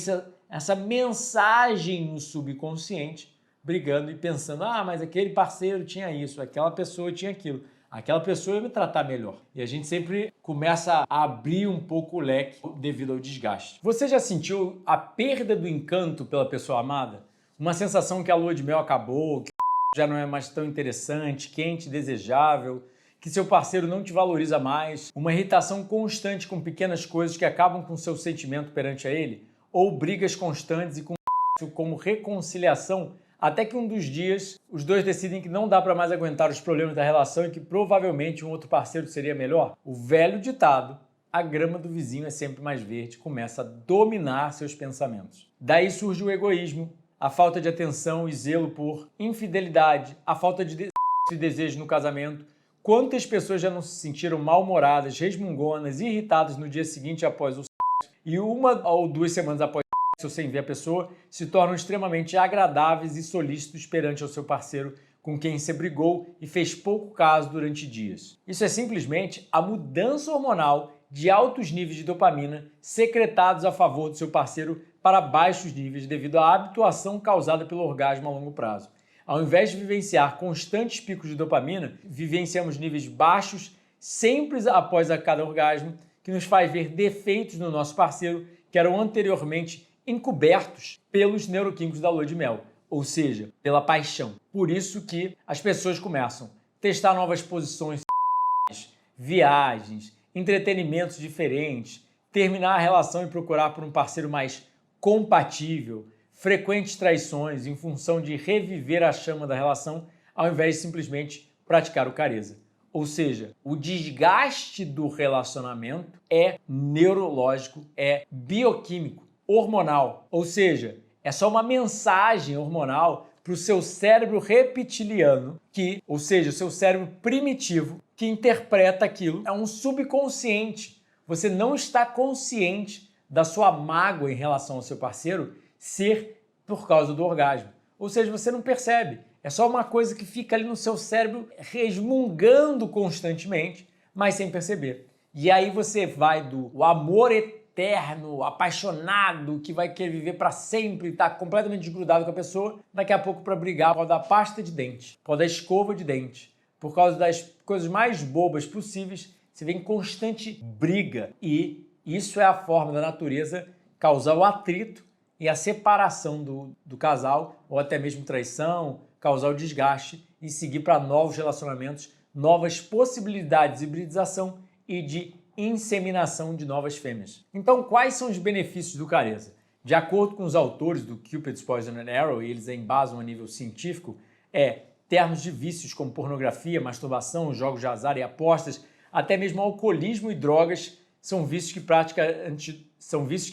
essa mensagem no subconsciente brigando e pensando, mas aquele parceiro tinha isso, aquela pessoa tinha aquilo. Aquela pessoa ia me tratar melhor. E a gente sempre começa a abrir um pouco o leque devido ao desgaste. Você já sentiu a perda do encanto pela pessoa amada? Uma sensação que a lua de mel acabou, que já não é mais tão interessante, quente, desejável, que seu parceiro não te valoriza mais, uma irritação constante com pequenas coisas que acabam com seu sentimento perante a ele, ou brigas constantes e com como reconciliação até que um dos dias os dois decidem que não dá para mais aguentar os problemas da relação e que provavelmente um outro parceiro seria melhor. O velho ditado, a grama do vizinho é sempre mais verde, começa a dominar seus pensamentos. Daí surge o egoísmo, a falta de atenção e zelo por infidelidade, a falta de desejo no casamento. Quantas pessoas já não se sentiram mal-humoradas, resmungonas, irritadas no dia seguinte após o sexo e 1 ou 2 semanas após ou sem ver a pessoa, se tornam extremamente agradáveis e solícitos perante ao seu parceiro com quem se brigou e fez pouco caso durante dias. Isso é simplesmente a mudança hormonal de altos níveis de dopamina secretados a favor do seu parceiro para baixos níveis devido à habituação causada pelo orgasmo a longo prazo. Ao invés de vivenciar constantes picos de dopamina, vivenciamos níveis baixos sempre após cada orgasmo, que nos faz ver defeitos no nosso parceiro que eram anteriormente encobertos pelos neuroquímicos da lua de mel, ou seja, pela paixão. Por isso que as pessoas começam a testar novas posições, viagens, entretenimentos diferentes, terminar a relação e procurar por um parceiro mais compatível, frequentes traições em função de reviver a chama da relação, ao invés de simplesmente praticar o careza. Ou seja, o desgaste do relacionamento é neurológico, é bioquímico, hormonal, ou seja, é só uma mensagem hormonal para o seu cérebro reptiliano, ou seja, o seu cérebro primitivo, que interpreta aquilo. É um subconsciente. Você não está consciente da sua mágoa em relação ao seu parceiro ser por causa do orgasmo. Ou seja, você não percebe. É só uma coisa que fica ali no seu cérebro resmungando constantemente, mas sem perceber. E aí você vai do amor eterno, apaixonado, que vai querer viver para sempre, está completamente desgrudado com a pessoa, daqui a pouco para brigar por causa da pasta de dente, por causa da escova de dente, por causa das coisas mais bobas possíveis, você vê em constante briga. E isso é a forma da natureza causar o atrito e a separação do casal, ou até mesmo traição, causar o desgaste e seguir para novos relacionamentos, novas possibilidades de hibridização e de inseminação de novas fêmeas. Então, quais são os benefícios do careza? De acordo com os autores do Cupid's Poison and Arrow, e eles embasam a nível científico, termos de vícios como pornografia, masturbação, jogos de azar e apostas, até mesmo alcoolismo e drogas, são vícios que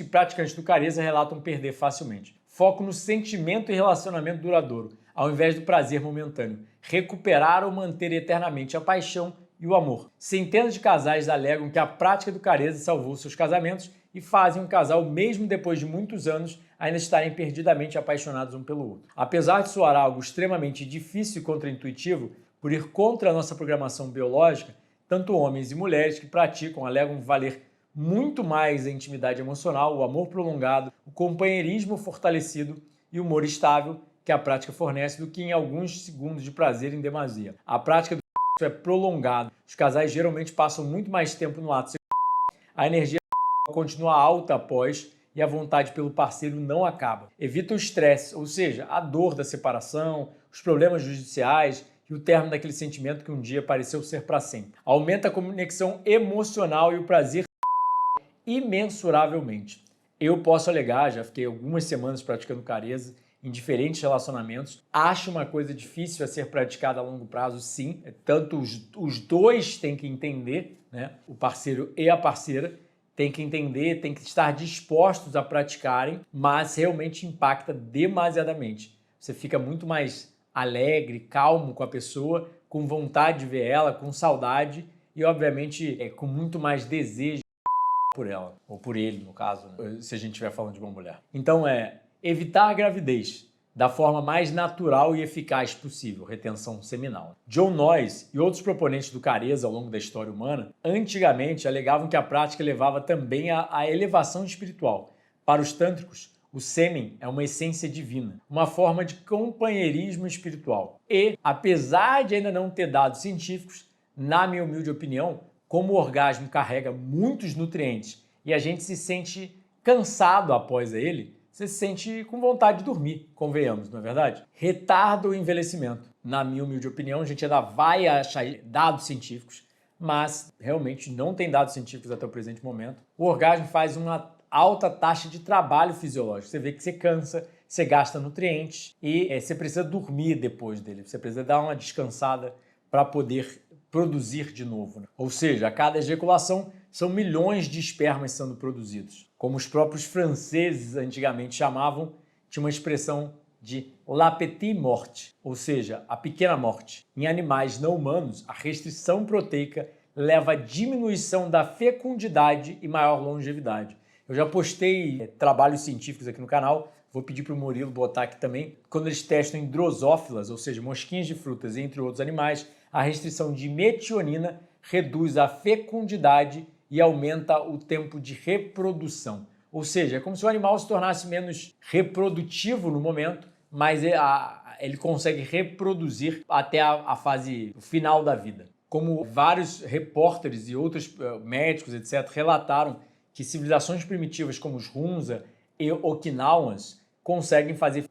praticantes do careza relatam perder facilmente. Foco no sentimento e relacionamento duradouro, ao invés do prazer momentâneo. Recuperar ou manter eternamente a paixão e o amor. Centenas de casais alegam que a prática do careza salvou seus casamentos e fazem um casal, mesmo depois de muitos anos, ainda estarem perdidamente apaixonados um pelo outro. Apesar de soar algo extremamente difícil e contraintuitivo, por ir contra a nossa programação biológica, tanto homens e mulheres que praticam alegam valer muito mais a intimidade emocional, o amor prolongado, o companheirismo fortalecido e o humor estável que a prática fornece do que em alguns segundos de prazer em demasia. A prática do sexo é prolongada. Os casais geralmente passam muito mais tempo no ato sexual. A energia continua alta após e a vontade pelo parceiro não acaba. Evita o estresse, ou seja, a dor da separação, os problemas judiciais e o término daquele sentimento que um dia pareceu ser para sempre. Aumenta a conexão emocional e o prazer imensuravelmente. Eu posso alegar, já fiquei algumas semanas praticando careza em diferentes relacionamentos. Acho uma coisa difícil a ser praticada a longo prazo, sim. Tanto os dois têm que entender, né? O parceiro e a parceira têm que entender, têm que estar dispostos a praticarem, mas realmente impacta demasiadamente. Você fica muito mais alegre, calmo com a pessoa, com vontade de ver ela, com saudade e, obviamente, com muito mais desejo por ela, ou por ele, no caso, né? Se a gente estiver falando de uma mulher. Então, evitar a gravidez da forma mais natural e eficaz possível, retenção seminal. John Noyes e outros proponentes do careza ao longo da história humana, antigamente alegavam que a prática levava também à elevação espiritual. Para os tântricos, o sêmen é uma essência divina, uma forma de companheirismo espiritual. E, apesar de ainda não ter dados científicos, na minha humilde opinião, como o orgasmo carrega muitos nutrientes e a gente se sente cansado após ele, você se sente com vontade de dormir, convenhamos, não é verdade? Retarda o envelhecimento. Na minha humilde opinião, a gente ainda vai achar dados científicos, mas realmente não tem dados científicos até o presente momento. O orgasmo faz uma alta taxa de trabalho fisiológico. Você vê que você cansa, você gasta nutrientes e você precisa dormir depois dele. Você precisa dar uma descansada para poder produzir de novo, né? Ou seja, a cada ejaculação são milhões de espermas sendo produzidos. Como os próprios franceses antigamente chamavam, tinha uma expressão de la petite morte, ou seja, a pequena morte. Em animais não humanos, a restrição proteica leva à diminuição da fecundidade e maior longevidade. Eu já postei trabalhos científicos aqui no canal, vou pedir para o Murilo botar aqui também, quando eles testam em drosófilas, ou seja, mosquinhas de frutas, entre outros animais, a restrição de metionina reduz a fecundidade e aumenta o tempo de reprodução. Ou seja, é como se o animal se tornasse menos reprodutivo no momento, mas ele consegue reproduzir até a fase final da vida. Como vários repórteres e outros médicos, etc., relataram que civilizações primitivas como os Hunza e Okinawans conseguem fazer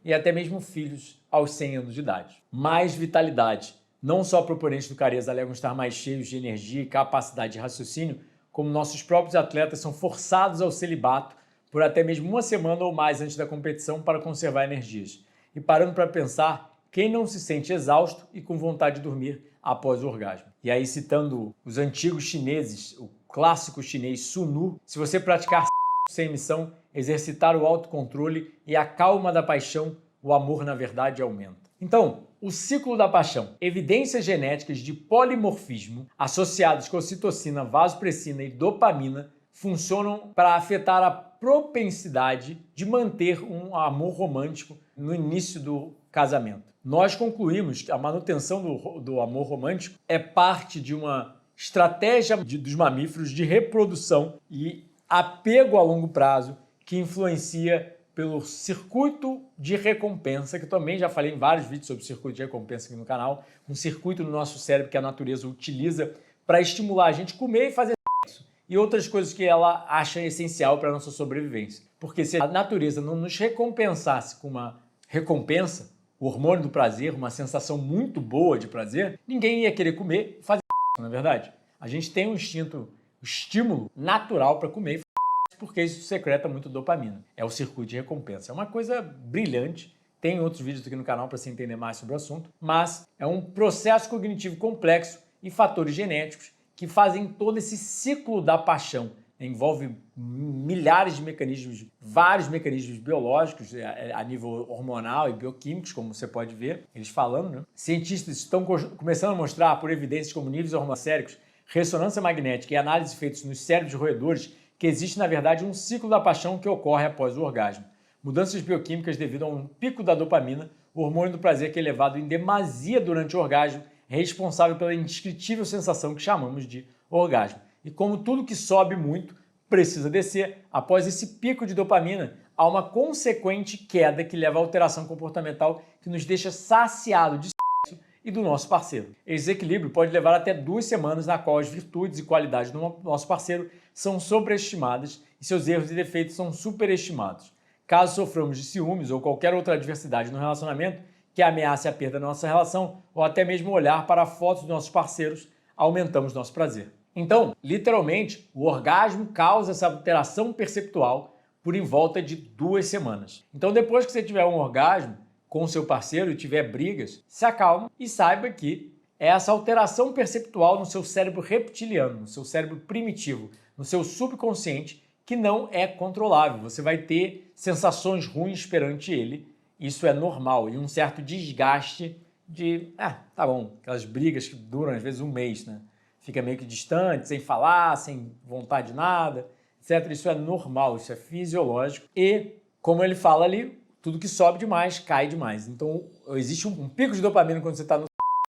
e até mesmo filhos aos 100 anos de idade. Mais vitalidade. Não só proponentes do Careza alegam estar mais cheios de energia e capacidade de raciocínio, como nossos próprios atletas são forçados ao celibato por até mesmo uma semana ou mais antes da competição para conservar energias. E parando para pensar, quem não se sente exausto e com vontade de dormir após o orgasmo? E aí, citando os antigos chineses, o clássico chinês Sunu, se você praticar sem missão, exercitar o autocontrole e a calma da paixão, o amor na verdade aumenta. Então, o ciclo da paixão. Evidências genéticas de polimorfismo associadas com ocitocina, vasopressina e dopamina funcionam para afetar a propensidade de manter um amor romântico no início do casamento. Nós concluímos que a manutenção do amor romântico é parte de uma estratégia dos mamíferos de reprodução e apego a longo prazo que influencia pelo circuito de recompensa, que eu também já falei em vários vídeos sobre circuito de recompensa aqui no canal, um circuito no nosso cérebro que a natureza utiliza para estimular a gente a comer e fazer sexo e outras coisas que ela acha essencial para a nossa sobrevivência. Porque se a natureza não nos recompensasse com uma recompensa, o hormônio do prazer, uma sensação muito boa de prazer, ninguém ia querer comer e fazer sexo, não é verdade? A gente tem um instinto, um estímulo natural para comer e porque isso secreta muito dopamina. É o circuito de recompensa. É uma coisa brilhante. Tem outros vídeos aqui no canal para você entender mais sobre o assunto, mas é um processo cognitivo complexo e fatores genéticos que fazem todo esse ciclo da paixão. Envolve milhares de mecanismos, vários mecanismos biológicos a nível hormonal e bioquímicos, como você pode ver eles falando, né? Cientistas estão começando a mostrar por evidências como níveis hormonocéricos, ressonância magnética e análises feitas nos cérebros de roedores que existe, na verdade, um ciclo da paixão que ocorre após o orgasmo. Mudanças bioquímicas devido a um pico da dopamina, o hormônio do prazer que é elevado em demasia durante o orgasmo é responsável pela indescritível sensação que chamamos de orgasmo. E como tudo que sobe muito precisa descer, após esse pico de dopamina, há uma consequente queda que leva à alteração comportamental que nos deixa saciado de sexo e do nosso parceiro. Esse equilíbrio pode levar até 2 semanas na qual as virtudes e qualidades do nosso parceiro são sobreestimadas e seus erros e defeitos são superestimados. Caso soframos de ciúmes ou qualquer outra adversidade no relacionamento que ameace a perda da nossa relação ou até mesmo olhar para fotos dos nossos parceiros, aumentamos nosso prazer. Então, literalmente, o orgasmo causa essa alteração perceptual por em volta de 2 semanas. Então, depois que você tiver um orgasmo com o seu parceiro e tiver brigas, se acalme e saiba que é essa alteração perceptual no seu cérebro reptiliano, no seu cérebro primitivo, no seu subconsciente, que não é controlável. Você vai ter sensações ruins perante ele, isso é normal, e um certo desgaste de, tá bom, aquelas brigas que duram às vezes um mês, né? Fica meio que distante, sem falar, sem vontade de nada, etc. Isso é normal, isso é fisiológico e, como ele fala ali, tudo que sobe demais, cai demais. Então, existe um pico de dopamina quando você está no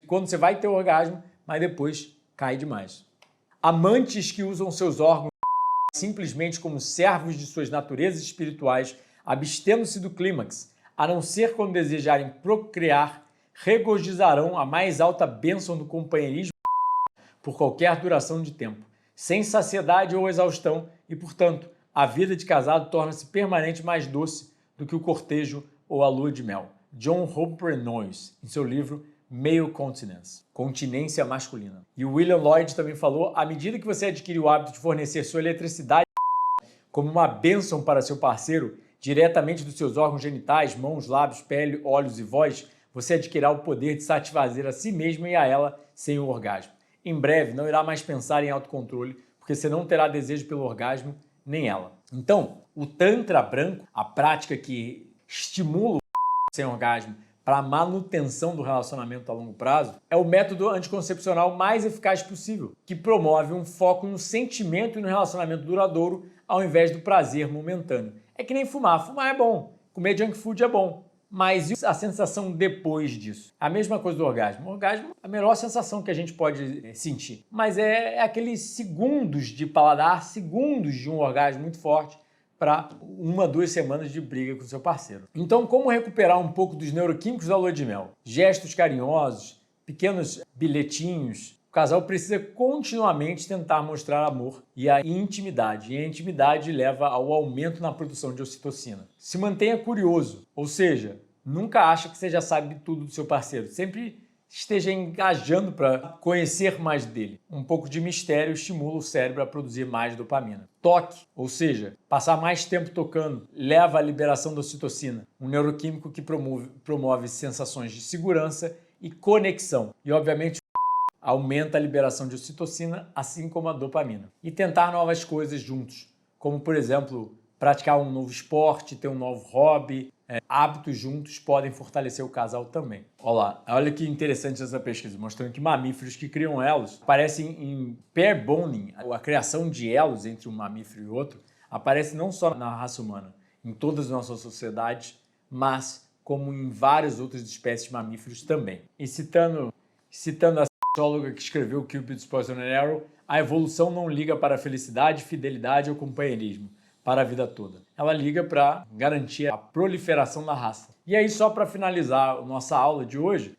quando você vai ter o orgasmo, mas depois cai demais. Amantes que usam seus órgãos simplesmente como servos de suas naturezas espirituais, abstendo-se do clímax, a não ser quando desejarem procriar, regozijarão a mais alta bênção do companheirismo por qualquer duração de tempo, sem saciedade ou exaustão e, portanto, a vida de casado torna-se permanente mais doce do que o cortejo ou a lua de mel. John Hopper Noyes, em seu livro Male Continence, continência masculina. E o William Lloyd também falou, à medida que você adquire o hábito de fornecer sua eletricidade como uma bênção para seu parceiro, diretamente dos seus órgãos genitais, mãos, lábios, pele, olhos e voz, você adquirirá o poder de satisfazer a si mesmo e a ela sem o orgasmo. Em breve, não irá mais pensar em autocontrole, porque você não terá desejo pelo orgasmo, nem ela. Então, o Tantra branco, a prática que estimula o sem orgasmo para a manutenção do relacionamento a longo prazo, é o método anticoncepcional mais eficaz possível, que promove um foco no sentimento e no relacionamento duradouro, ao invés do prazer momentâneo. É que nem fumar. Fumar é bom, comer junk food é bom. Mas e a sensação depois disso? A mesma coisa do orgasmo. O orgasmo é a melhor sensação que a gente pode sentir. Mas é aqueles segundos de paladar, segundos de um orgasmo muito forte para 1 a 2 semanas de briga com seu parceiro. Então, como recuperar um pouco dos neuroquímicos da lua de mel? Gestos carinhosos, pequenos bilhetinhos. O casal precisa continuamente tentar mostrar amor e a intimidade. E a intimidade leva ao aumento na produção de ocitocina. Se mantenha curioso, ou seja, nunca acha que você já sabe tudo do seu parceiro. Sempre esteja engajando para conhecer mais dele. Um pouco de mistério estimula o cérebro a produzir mais dopamina. Toque, ou seja, passar mais tempo tocando, leva à liberação da ocitocina, um neuroquímico que promove sensações de segurança e conexão. E, obviamente, aumenta a liberação de ocitocina, assim como a dopamina. E tentar novas coisas juntos, como, por exemplo, praticar um novo esporte, ter um novo hobby. Hábitos juntos podem fortalecer o casal também. Olha que interessante essa pesquisa, mostrando que mamíferos que criam elos aparecem em pair bonding, a criação de elos entre um mamífero e outro, aparece não só na raça humana, em todas as nossas sociedades, mas como em várias outras espécies de mamíferos também. E citando a socióloga que escreveu Cupid's Poison and Arrow, a evolução não liga para a felicidade, fidelidade ou companheirismo para a vida toda. Ela liga para garantir a proliferação da raça. E aí, só para finalizar a nossa aula de hoje,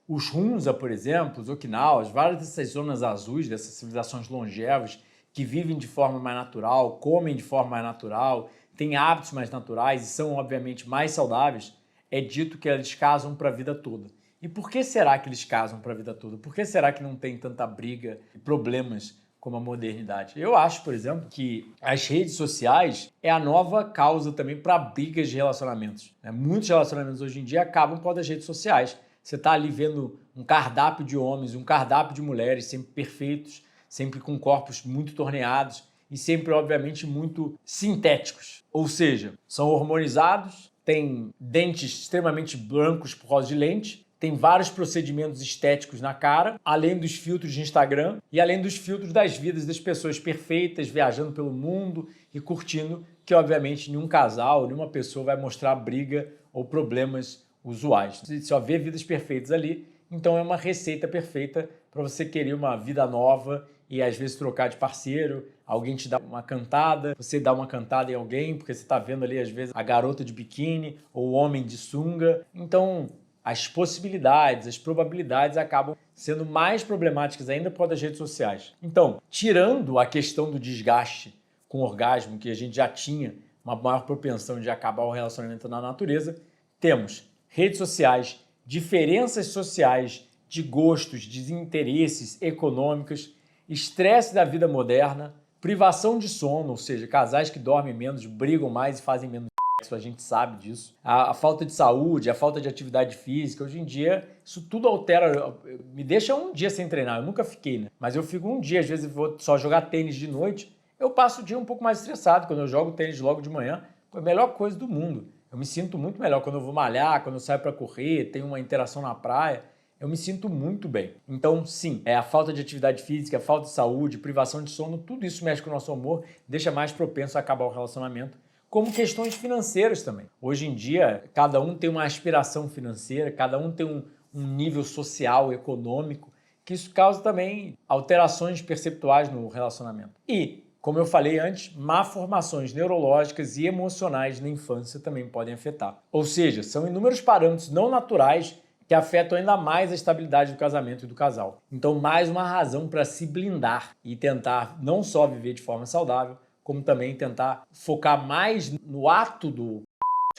os Hunza, por exemplo, os Okinawas, várias dessas zonas azuis, dessas civilizações longevas, que vivem de forma mais natural, comem de forma mais natural, têm hábitos mais naturais e são, obviamente, mais saudáveis, é dito que eles casam para a vida toda. E por que será que eles casam para a vida toda? Por que será que não tem tanta briga e problemas como a modernidade? Eu acho, por exemplo, que as redes sociais é a nova causa também para brigas de relacionamentos. Muitos relacionamentos hoje em dia acabam por causa das redes sociais. Você está ali vendo um cardápio de homens, um cardápio de mulheres, sempre perfeitos, sempre com corpos muito torneados e sempre, obviamente, muito sintéticos. Ou seja, são hormonizados, têm dentes extremamente brancos por causa de lente, tem vários procedimentos estéticos na cara, além dos filtros de Instagram e além dos filtros das vidas das pessoas perfeitas, viajando pelo mundo e curtindo, que obviamente nenhum casal, nenhuma pessoa vai mostrar briga ou problemas usuais. Você só vê vidas perfeitas ali, então é uma receita perfeita para você querer uma vida nova e às vezes trocar de parceiro, alguém te dá uma cantada, você dá uma cantada em alguém, porque você está vendo ali às vezes a garota de biquíni ou o homem de sunga. Então, as possibilidades, as probabilidades acabam sendo mais problemáticas ainda por causa das redes sociais. Então, tirando a questão do desgaste com o orgasmo, que a gente já tinha uma maior propensão de acabar o relacionamento na natureza, temos redes sociais, diferenças sociais de gostos, desinteresses econômicos, estresse da vida moderna, privação de sono, ou seja, casais que dormem menos, brigam mais e fazem menos sexo, a gente sabe disso. A falta de saúde, a falta de atividade física. Hoje em dia, isso tudo altera. Me deixa um dia sem treinar. Eu nunca fiquei, né? Mas eu fico um dia, às vezes eu vou só jogar tênis de noite. Eu passo o dia um pouco mais estressado. Quando eu jogo tênis logo de manhã, é a melhor coisa do mundo. Eu me sinto muito melhor quando eu vou malhar, quando eu saio para correr, tenho uma interação na praia. Eu me sinto muito bem. Então, sim, a falta de atividade física, a falta de saúde, privação de sono, tudo isso mexe com o nosso humor, deixa mais propenso a acabar o relacionamento. Como questões financeiras também. Hoje em dia, cada um tem uma aspiração financeira, cada um tem um nível social, econômico, que isso causa também alterações perceptuais no relacionamento. E, como eu falei antes, malformações neurológicas e emocionais na infância também podem afetar. Ou seja, são inúmeros parâmetros não naturais que afetam ainda mais a estabilidade do casamento e do casal. Então, mais uma razão para se blindar e tentar não só viver de forma saudável, como também tentar focar mais no ato do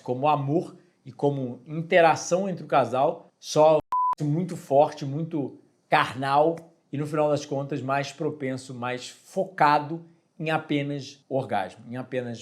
como amor e como interação entre o casal, só muito forte, muito carnal e no final das contas mais propenso, mais focado em apenas orgasmo, em apenas...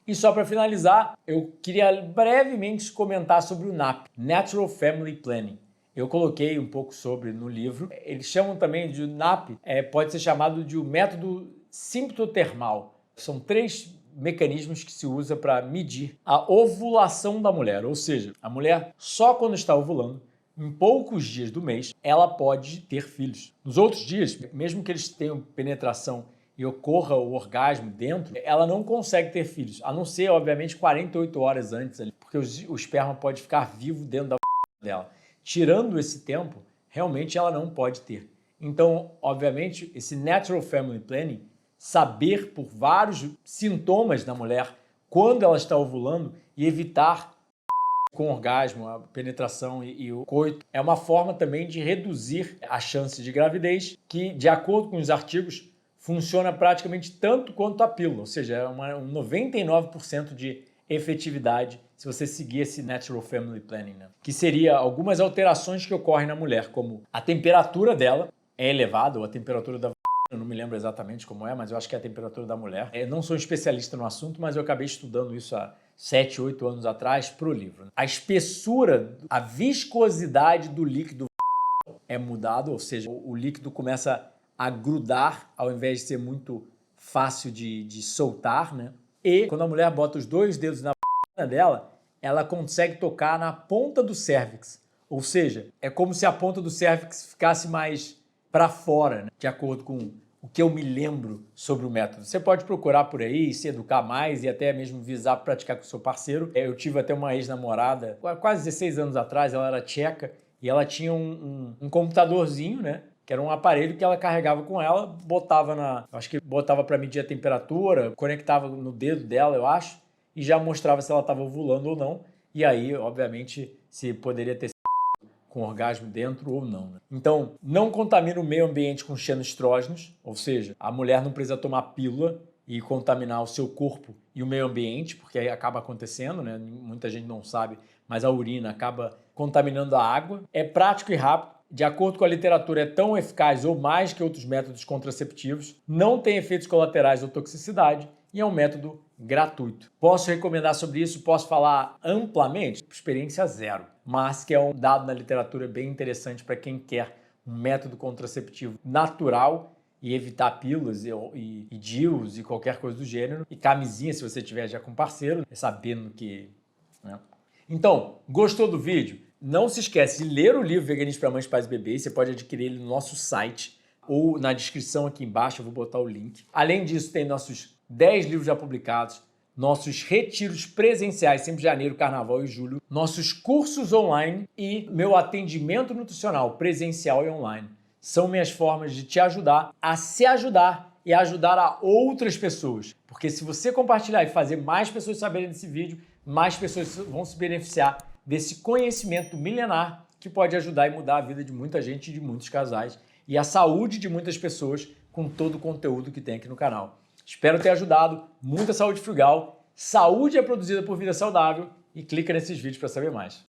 E só para finalizar, eu queria brevemente comentar sobre o NAP, Natural Family Planning. Eu coloquei um pouco sobre no livro. Eles chamam também de NAP, pode ser chamado de o método simptotermal. São 3 mecanismos que se usa para medir a ovulação da mulher. Ou seja, a mulher só quando está ovulando, em poucos dias do mês, ela pode ter filhos. Nos outros dias, mesmo que eles tenham penetração e ocorra o orgasmo dentro, ela não consegue ter filhos, a não ser, obviamente, 48 horas antes, porque o esperma pode ficar vivo dentro da dela. Tirando esse tempo, realmente ela não pode ter. Então, obviamente, esse Natural Family Planning, saber por vários sintomas da mulher quando ela está ovulando e evitar com orgasmo, a penetração e o coito, é uma forma também de reduzir a chance de gravidez, que, de acordo com os artigos, funciona praticamente tanto quanto a pílula, ou seja, é um 99% de efetividade se você seguir esse Natural Family Planning, né? Que seria algumas alterações que ocorrem na mulher, como a temperatura dela é elevada, ou a temperatura da... Eu não me lembro exatamente como é, mas eu acho que é a temperatura da mulher. Eu não sou especialista no assunto, mas eu acabei estudando isso há 7, 8 anos atrás para o livro. A espessura, a viscosidade do líquido é mudado, ou seja, o líquido começa a grudar ao invés de ser muito fácil de soltar, né? E quando a mulher bota os 2 dedos na dela, ela consegue tocar na ponta do cérvix. Ou seja, é como se a ponta do cérvix ficasse mais para fora, né? De acordo com o que eu me lembro sobre o método. Você pode procurar por aí, se educar mais e até mesmo visar praticar com o seu parceiro. Eu tive até uma ex-namorada, quase 16 anos atrás, ela era tcheca e ela tinha um computadorzinho, né? Que era um aparelho que ela carregava com ela, botava acho que botava para medir a temperatura, conectava no dedo dela, eu acho, e já mostrava se ela estava ovulando ou não. E aí, obviamente, se poderia ter com orgasmo dentro ou não, né? Então, não contamina o meio ambiente com xenoestrógenos, ou seja, a mulher não precisa tomar pílula e contaminar o seu corpo e o meio ambiente, porque aí acaba acontecendo, né? Muita gente não sabe, mas a urina acaba contaminando a água. É prático e rápido. De acordo com a literatura, é tão eficaz ou mais que outros métodos contraceptivos, não tem efeitos colaterais ou toxicidade e é um método gratuito. Posso recomendar sobre isso, posso falar amplamente? Experiência zero, mas que é um dado na literatura bem interessante para quem quer um método contraceptivo natural e evitar pílulas e DIUs e qualquer coisa do gênero, e camisinha se você tiver já com parceiro, sabendo que... né? Então, gostou do vídeo? Não se esquece de ler o livro Veganismo para Mães, Pais e Bebês. Você pode adquirir ele no nosso site ou na descrição aqui embaixo, eu vou botar o link. Além disso, tem nossos 10 livros já publicados, nossos retiros presenciais, sempre janeiro, carnaval e julho, nossos cursos online e meu atendimento nutricional presencial e online. São minhas formas de te ajudar a se ajudar e ajudar a outras pessoas. Porque se você compartilhar e fazer mais pessoas saberem desse vídeo, mais pessoas vão se beneficiar desse conhecimento milenar que pode ajudar e mudar a vida de muita gente e de muitos casais e a saúde de muitas pessoas com todo o conteúdo que tem aqui no canal. Espero ter ajudado. Muita saúde frugal. Saúde é produzida por Vida Saudável e clica nesses vídeos para saber mais.